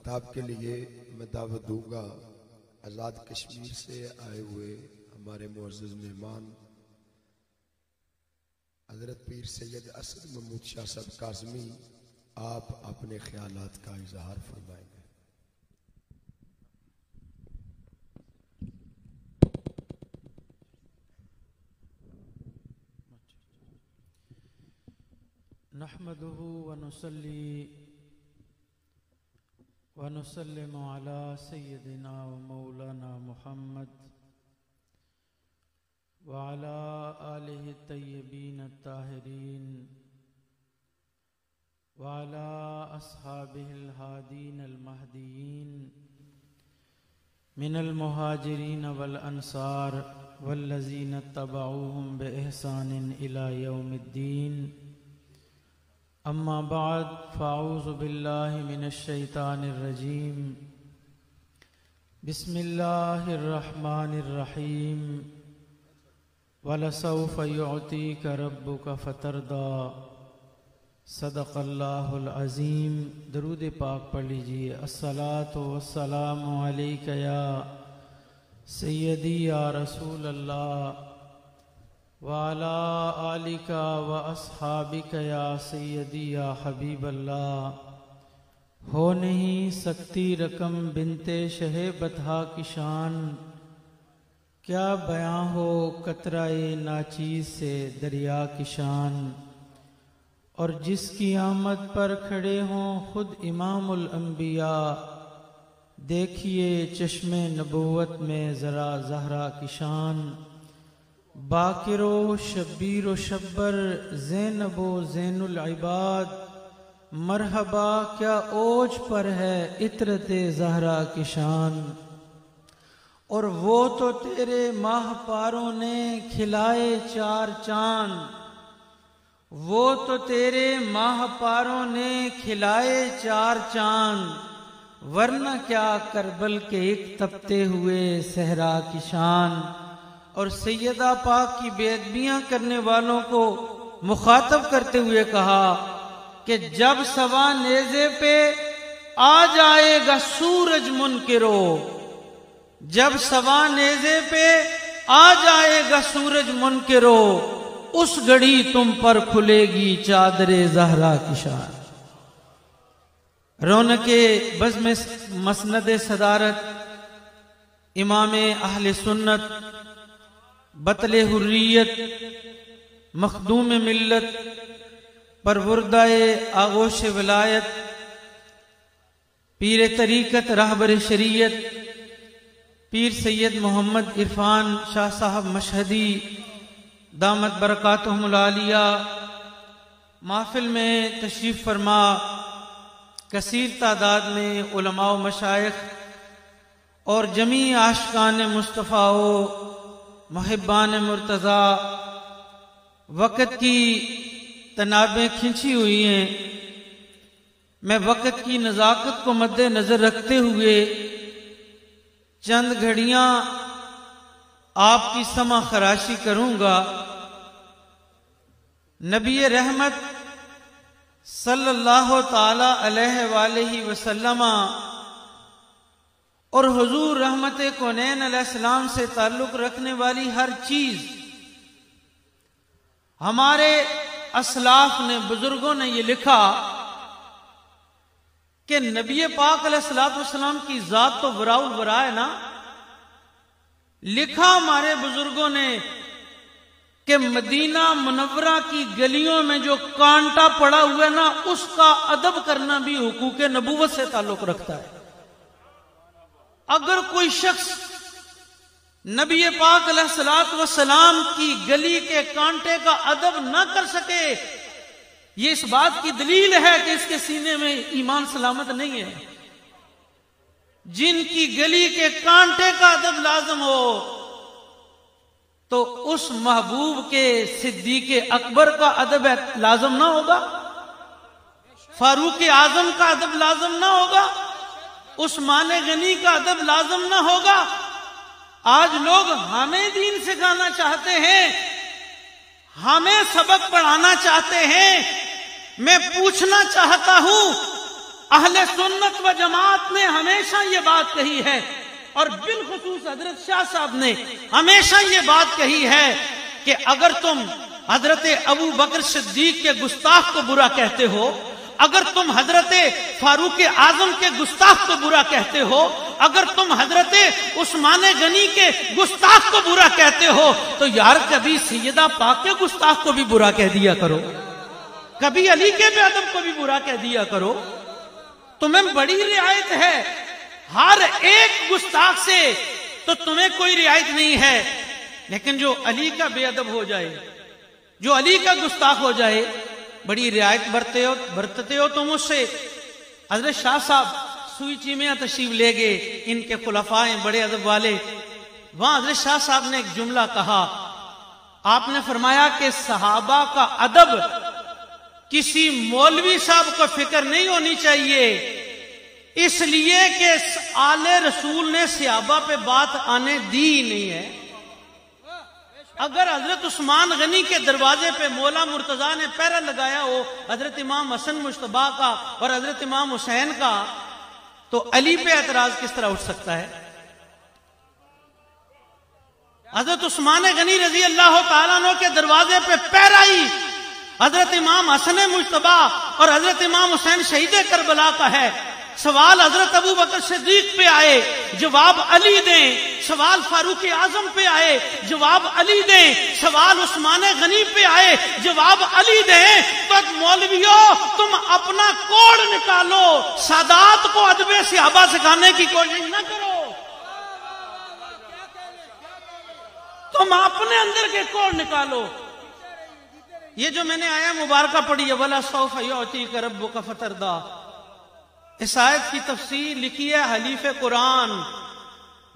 خطاب کے لیے میں دعوت دوں گا آزاد کشمیر سے آئے ہوئے ہمارے معزز مہمان حضرت پیر سید اسد محمود شاہ صاحب کاظمی، آپ اپنے خیالات کا اظہار فرمائیں گے۔ نحمده ونصلي ونسلم على سيدنا ومولانا محمد وعلى آله الطيبين الطاهرين وعلى أصحابه الهادين المهديين من المهاجرين والأنصار والذين اتبعوهم بإحسان إلى يوم الدين، اما بعد فاعوذ باللہ من الشیطان الرجیم، بسم اللہ الرحمن الرحیم، وَلَسَوْفَ يُعْطِيكَ رَبُّكَ فَتَرْضَىٰ۔ صدق اللہ العظیم۔ درود پاک پڑھ لیجئے۔ الصلاۃ والسلام علیک یا سیدی یا رسول اللہ وعلی آلک و اصحابک یا سیدی یا حبیب اللہ۔ ہو نہیں سکتی رقم بنت شہ بطحا کی شان، کیا بیاں ہو قطرۂ ناچیز سے دریا کی شان۔ اور جس کی آمد پر کھڑے ہوں خود امام الانبیاء، دیکھیے چشم نبوت میں ذرا زہرا کی شان۔ باکر و شبیر و شبر، زینب و زین العباد، مرحبا کیا اوج پر ہے عطرت زہرا کی شان۔ اور وہ تو تیرے ماہ پاروں نے کھلائے چار چاند، وہ تو تیرے ماہ پاروں نے کھلائے چار چاند، ورنہ کیا کربل کے ایک تپتے ہوئے صحرا کی شان۔ اور سیدہ پاک کی بے ادبیاں کرنے والوں کو مخاطب کرتے ہوئے کہا کہ جب سوا نیزے پہ آ جائے گا سورج منکرو، جب سوا نیزے پہ آ جائے گا سورج منکرو، اس گھڑی تم پر کھلے گی چادر زہرا کی شان۔ رونق بزم مسند صدارت امام اہل سنت، بطل حریت، مخدوم ملت، پروردہ آغوش ولایت، پیر طریقت رہبر شریعت، پیر سید محمد عرفان شاہ صاحب مشہدی دامت برکاتہم العالیہ، محفل میں تشریف فرما کثیر تعداد میں علماء و مشائخ اور جمیع عاشقان مصطفیٰ و محبان مرتضیٰ، وقت کی تنابیں کھنچی ہوئی ہیں، میں وقت کی نزاکت کو مد نظر رکھتے ہوئے چند گھڑیاں آپ کی سمع خراشی کروں گا۔ نبی رحمت صلی اللہ تعالی علیہ وآلہ وسلم اور حضور رحمت کونین علیہ السلام سے تعلق رکھنے والی ہر چیز ہمارے اسلاف نے، بزرگوں نے یہ لکھا کہ نبی پاک علیہ السلام کی ذات تو براء البراء ہے نا، لکھا ہمارے بزرگوں نے کہ مدینہ منورہ کی گلیوں میں جو کانٹا پڑا ہوا ہے نا، اس کا ادب کرنا بھی حقوق نبوت سے تعلق رکھتا ہے۔ اگر کوئی شخص نبی پاک علیہ السلام کی گلی کے کانٹے کا ادب نہ کر سکے، یہ اس بات کی دلیل ہے کہ اس کے سینے میں ایمان سلامت نہیں ہے۔ جن کی گلی کے کانٹے کا ادب لازم ہو تو اس محبوب کے صدیق اکبر کا ادب لازم نہ ہوگا، فاروق اعظم کا ادب لازم نہ ہوگا، عثمان غنی کا ادب لازم نہ ہوگا۔ آج لوگ ہمیں دین سکھانا چاہتے ہیں، ہمیں سبق پڑھانا چاہتے ہیں۔ میں پوچھنا چاہتا ہوں اہل سنت و جماعت نے ہمیشہ یہ بات کہی ہے، اور بالخصوص حضرت شاہ صاحب نے ہمیشہ یہ بات کہی ہے کہ اگر تم حضرت ابو بکر صدیق کے گستاخ کو برا کہتے ہو، اگر تم حضرت فاروق اعظم کے گستاخ کو برا کہتے ہو، اگر تم حضرت عثمان غنی کے گستاخ کو برا کہتے ہو، تو یار کبھی سیدہ پاک کے گستاخ کو بھی برا کہہ دیا کرو، کبھی علی کے بے ادب کو بھی برا کہہ دیا کرو۔ تمہیں بڑی رعایت ہے، ہر ایک گستاخ سے تو تمہیں کوئی رعایت نہیں ہے، لیکن جو علی کا بے ادب ہو جائے، جو علی کا گستاخ ہو جائے، بڑی رعایت برتتے ہو تم اس سے۔ حضرت شاہ صاحب سوئی چیمیاں تشریف لے گئے، ان کے خلفاء ہیں بڑے ادب والے، وہاں حضرت شاہ صاحب نے ایک جملہ کہا، آپ نے فرمایا کہ صحابہ کا ادب کسی مولوی صاحب کو فکر نہیں ہونی چاہیے، اس لیے کہ آل رسول نے صحابہ پہ بات آنے دی ہی نہیں ہے۔ اگر حضرت عثمان غنی کے دروازے پہ مولا مرتضیٰ نے پہرا لگایا ہو حضرت امام حسن مجتبیٰ کا اور حضرت امام حسین کا، تو علی پہ اعتراض کس طرح اٹھ سکتا ہے؟ حضرت عثمان غنی رضی اللہ تعالیٰ عنہ کے دروازے پہ پہرا ہی حضرت امام حسن مجتبیٰ اور حضرت امام حسین شہید کربلا کا ہے۔ سوال حضرت ابو بکر صدیق پہ آئے، جواب علی دیں، سوال فاروق اعظم پہ آئے، جواب علی دیں، سوال عثمان غنی پہ آئے، جواب علی دیں، تو مولویوں تم اپنا کوڑ نکالو، سادات کو ادب صحابہ سکھانے کی کوشش نہ کرو، تم اپنے اندر کے کوڑ نکالو۔ یہ جو میں نے آیا مبارکہ پڑھی ہے وَلَا سَوْفَ يُعْطِيكَ رَبُّكَ فَتَرْضَىٰ، اس آیت کی تفسیر لکھی ہے حلیف قرآن،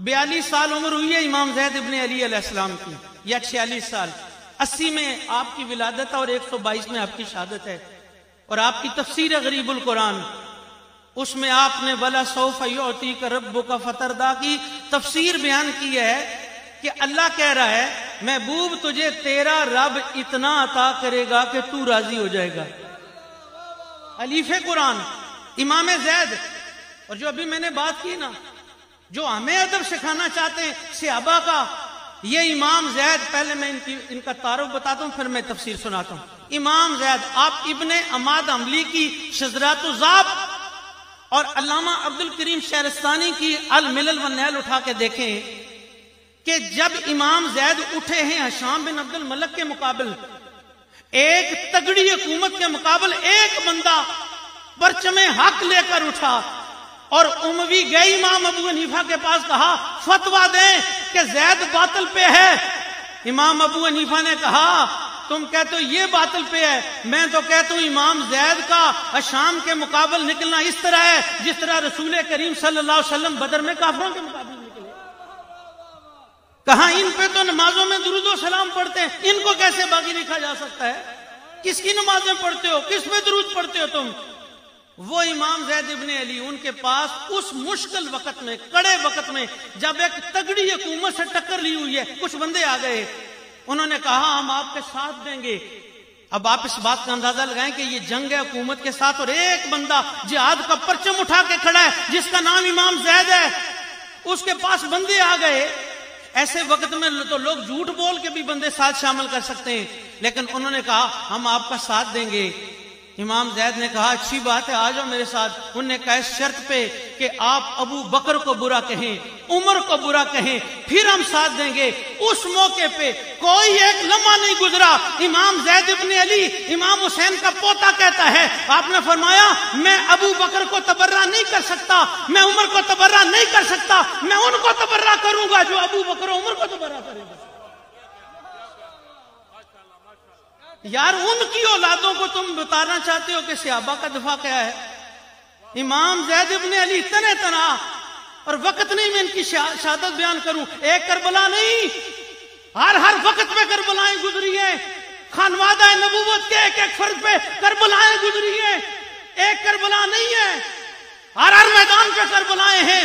42 سال عمر ہوئی ہے امام زید ابن علی علیہ السلام کی، یا 46 سال، 80 میں آپ کی ولادت ہے اور 122 میں آپ کی شہادت ہے، اور آپ کی تفسیر غریب القرآن، اس میں آپ نے وَلَا سَوْفَ يُعْطِيكَ رَبُّكَ فَتَرْضَىٰ کی تفسیر بیان کی ہے کہ اللہ کہہ رہا ہے محبوب تجھے تیرا رب اتنا عطا کرے گا کہ تو راضی ہو جائے گا۔ حلیف قرآن امام زید، اور جو ابھی میں نے بات کی نا، جو ہمیں ادب سکھانا چاہتے ہیں صحابہ کا، یہ امام زید، پہلے میں ان کا تعارف بتاتا ہوں پھر میں تفسیر سناتا ہوں۔ امام زید آپ ابن عماد عملی کی شذرات الذات اور علامہ عبد الکریم شہرستانی کی الملل والنیل اٹھا کے دیکھیں کہ جب امام زید اٹھے ہیں حشام بن عبد الملک کے مقابل، ایک تگڑی حکومت کے مقابل ایک بندہ پرچم حق لے کر اٹھا، اور اموی گئے امام ابو حنیفہ کے پاس، کہا فتویٰ دیں کہ زید باطل پہ ہے۔ امام ابو حنیفہ نے کہا تم کہتے ہو یہ باطل پہ ہے، میں تو کہتا ہوں امام زید کا حشام کے مقابل نکلنا اس طرح ہے جس طرح رسول کریم صلی اللہ علیہ وسلم بدر میں کافروں کے مقابل نکلے۔ کہاں ان پہ تو نمازوں میں درود و سلام پڑھتے ہیں، ان کو کیسے باقی لکھا جا سکتا ہے؟ کس کی نمازیں پڑھتے ہو، کس پہ درود پڑھتے ہو تم؟ وہ امام زید ابن علی ان کے پاس اس مشکل وقت میں، کڑے وقت میں، جب ایک تگڑی حکومت سے ٹکر لی ہوئی ہے، کچھ بندے آ گئے، انہوں نے کہا ہم آپ کے ساتھ دیں گے۔ اب آپ اس بات کا اندازہ لگائیں کہ یہ جنگ ہے حکومت کے ساتھ، اور ایک بندہ جہاد کا پرچم اٹھا کے کھڑا ہے جس کا نام امام زید ہے، اس کے پاس بندے آ گئے۔ ایسے وقت میں تو لوگ جھوٹ بول کے بھی بندے ساتھ شامل کر سکتے ہیں، لیکن انہوں نے کہا ہم آپ کا ساتھ دیں گے۔ امام زید نے کہا اچھی بات ہے، آ جاؤ میرے ساتھ۔ انہوں نے کہا اس شرط پہ کہ آپ ابو بکر کو برا کہیں، عمر کو برا کہیں، پھر ہم ساتھ دیں گے۔ اس موقع پہ کوئی ایک لمحہ نہیں گزرا، امام زید ابن علی امام حسین کا پوتا کہتا ہے، آپ نے فرمایا میں ابو بکر کو تبرہ نہیں کر سکتا، میں عمر کو تبرہ نہیں کر سکتا، میں ان کو تبرہ کروں گا جو ابو بکر و عمر کو تبرہ کرے گا۔ یار ان کی اولادوں کو تم بتانا چاہتے ہو کہ صحابہ کا دفاع کیا ہے؟ امام زید ابن علی اتنے تنا، اور وقت نہیں میں ان کی شہادت بیان کروں، ایک کربلا نہیں، ہر وقت پہ کربلائیں گزری ہیں، خانوادہ نبوت کے ایک ایک فرد پہ کربلائیں گزری ہیں، ایک کربلا نہیں ہے، ہر میدان پہ کربلائیں ہیں۔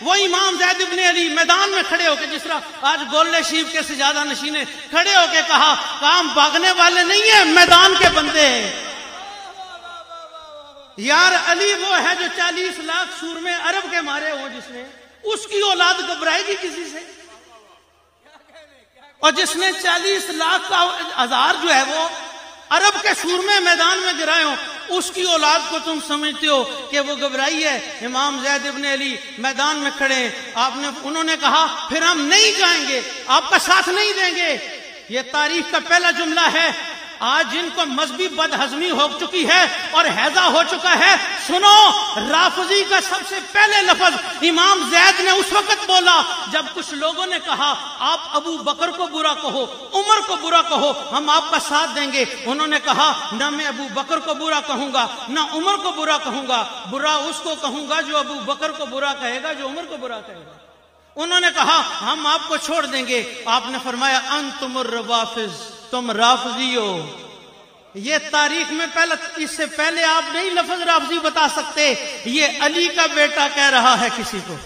وہ امام زید ابن علی میدان میں کھڑے ہو کے، جس طرح آج گولڈ شیف کے سجادہ نشینے کھڑے ہو کے کہا کام بھاگنے والے نہیں ہیں، میدان کے بندے ہیں۔ یار علی وہ ہے جو 40 لاکھ سورمے عرب کے مارے ہوں، جس نے اس کی اولاد گھبرائے گی کسی سے؟ اور جس نے 40 لاکھ کا ہزار جو ہے وہ عرب کے سورمے میدان میں گرائے ہوں، اس کی اولاد کو تم سمجھتے ہو کہ وہ گھبرائی ہے؟ امام زید ابن علی میدان میں کھڑے ہیں، انہوں نے کہا پھر ہم نہیں جائیں گے، آپ کا ساتھ نہیں دیں گے۔ یہ تاریخ کا پہلا جملہ ہے۔ آج جن کو مذہبی بدہضمی ہو چکی ہے اور ہیضہ ہو چکا ہے، سنو، رافضی کا سب سے پہلے لفظ امام زید نے اس وقت بولا جب کچھ لوگوں نے کہا آپ ابو بکر کو برا کہو، عمر کو برا کہو، ہم آپ کا ساتھ دیں گے۔ انہوں نے کہا نہ میں ابو بکر کو برا کہوں گا، نہ عمر کو برا کہوں گا، برا اس کو کہوں گا جو ابو بکر کو برا کہے گا، جو عمر کو برا کہے گا۔ انہوں نے کہا ہم آپ کو چھوڑ دیں گے۔ آپ نے فرمایا انتم الروافض، تم رافضی ہو۔ یہ تاریخ میں پہلے، اس سے پہلے آپ نہیں لفظ رافضی بتا سکتے۔ یہ علی کا بیٹا کہہ رہا ہے کسی کو،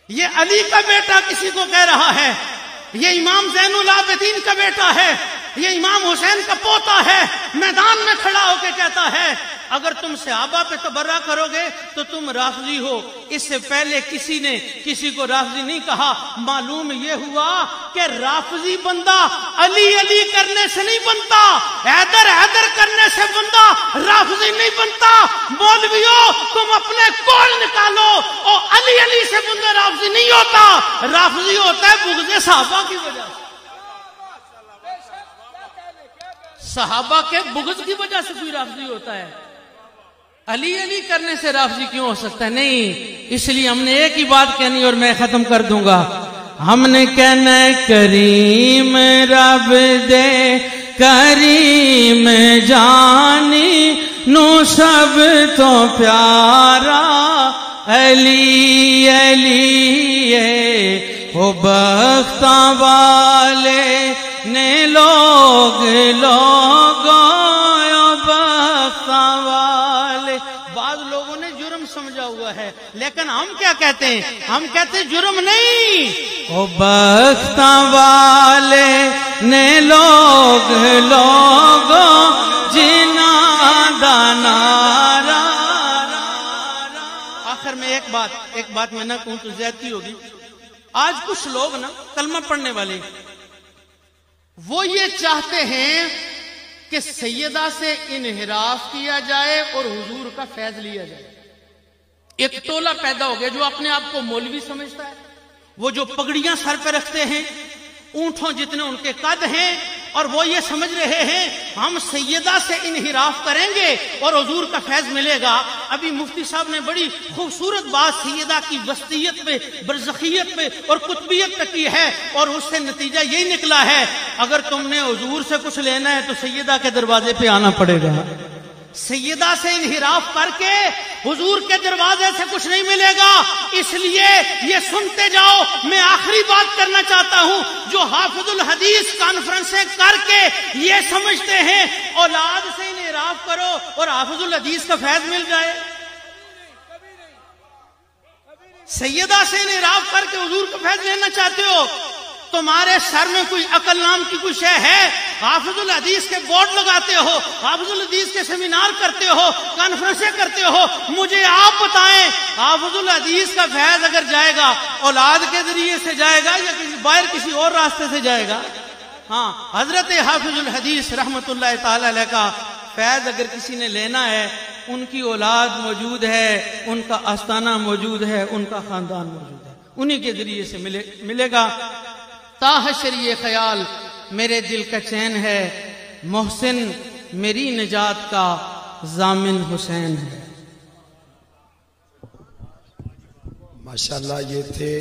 یہ علی کا بیٹا کسی کو کہہ رہا ہے، یہ امام زین العابدین کا بیٹا ہے، یہ امام حسین کا پوتا ہے، میدان میں کھڑا ہو کے کہتا ہے اگر تم صحابہ پہ تبرہ کرو گے تو تم رافضی ہو۔ اس سے پہلے کسی نے کسی کو رافضی نہیں کہا۔ معلوم یہ ہوا کہ رافضی بندہ علی علی کرنے سے نہیں بنتا، حیدر حیدر کرنے سے بندہ رافضی نہیں بنتا۔ مولویوں تم اپنے کول نکالو، اور علی علی سے بندہ رافضی نہیں ہوتا، رافضی ہوتا ہے بغض صحابہ کی وجہ سے، صحابہ کے بغض کی وجہ سے کوئی رافضی ہوتا ہے۔ علی علی کرنے سے رافضی کیوں ہو سکتا ہے؟ نہیں، اس لیے ہم نے ایک ہی بات کہنی اور میں ختم کر دوں گا۔ ہم نے کہنا ہے کریم رب دے کریم جانی نو سب تو پیارا علی علی ہے، وہ بختاں والے نے لوگ بختاں والے۔ بعض لوگوں نے جرم سمجھا ہوا ہے، لیکن ہم کیا کہتے ہیں؟ ہم کہتے ہیں جرم نہیں، وہ بختاں والے نے لوگ جنہاں دا نعرہ۔ آخر میں ایک بات میں نہ کہوں تو زیادتی ہوگی۔ آج کچھ لوگ نا کلمہ پڑھنے والے وہ یہ چاہتے ہیں کہ سیدہ سے انحراف کیا جائے اور حضور کا فیض لیا جائے۔ ایک ٹولہ پیدا ہو گیا جو اپنے آپ کو مولوی سمجھتا ہے، وہ جو پگڑیاں سر پہ رکھتے ہیں، اونٹوں جتنے ان کے قد ہیں، اور وہ یہ سمجھ رہے ہیں ہم سیدہ سے انحراف کریں گے اور حضور کا فیض ملے گا۔ ابھی مفتی صاحب نے بڑی خوبصورت بات سیدہ کی وسطیت پہ، برزخیت پہ اور قطبیت پہ کی ہے، اور اس سے نتیجہ یہی نکلا ہے اگر تم نے حضور سے کچھ لینا ہے تو سیدہ کے دروازے پہ آنا پڑے گا۔ سیدہ سے انحراف کر کے حضور کے دروازے سے کچھ نہیں ملے گا۔ اس لیے یہ سنتے جاؤ۔ میں آخری بات کرنا چاہتا ہوں، جو حافظ الحدیث کانفرنسیں کر کے یہ سمجھتے ہیں اولاد سے انحراف کرو اور حافظ الحدیث کا فیض مل جائے، سیدہ سے انحراف کر کے حضور کا فیض لینا چاہتے ہو، تمہارے سر میں کوئی عقل نام کی کوئی شے ہے؟ حافظ الحدیث کے بورڈ لگاتے ہو، حافظ الحدیث کے سیمینار کرتے ہو، کانفرنسیں کرتے ہو، مجھے آپ بتائیں حافظ الحدیث کا فیض اگر جائے گا اولاد کے ذریعے سے جائے گا یا باہر کسی اور راستے سے جائے گا؟ ہاں، حضرت حافظ الحدیث رحمت اللہ تعالی علیہ کا فیض اگر کسی نے لینا ہے، ان کی اولاد موجود ہے، ان کا آستانہ موجود ہے، ان کا خاندان موجود ہے، انہی کے ذریعے سے ملے گا۔ تا حشر یہ خیال میرے دل کا چین ہے، محسن میری نجات کا ضامن حسین ہے۔ ماشاءاللہ یہ تھے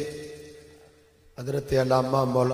حضرت علامہ مولانا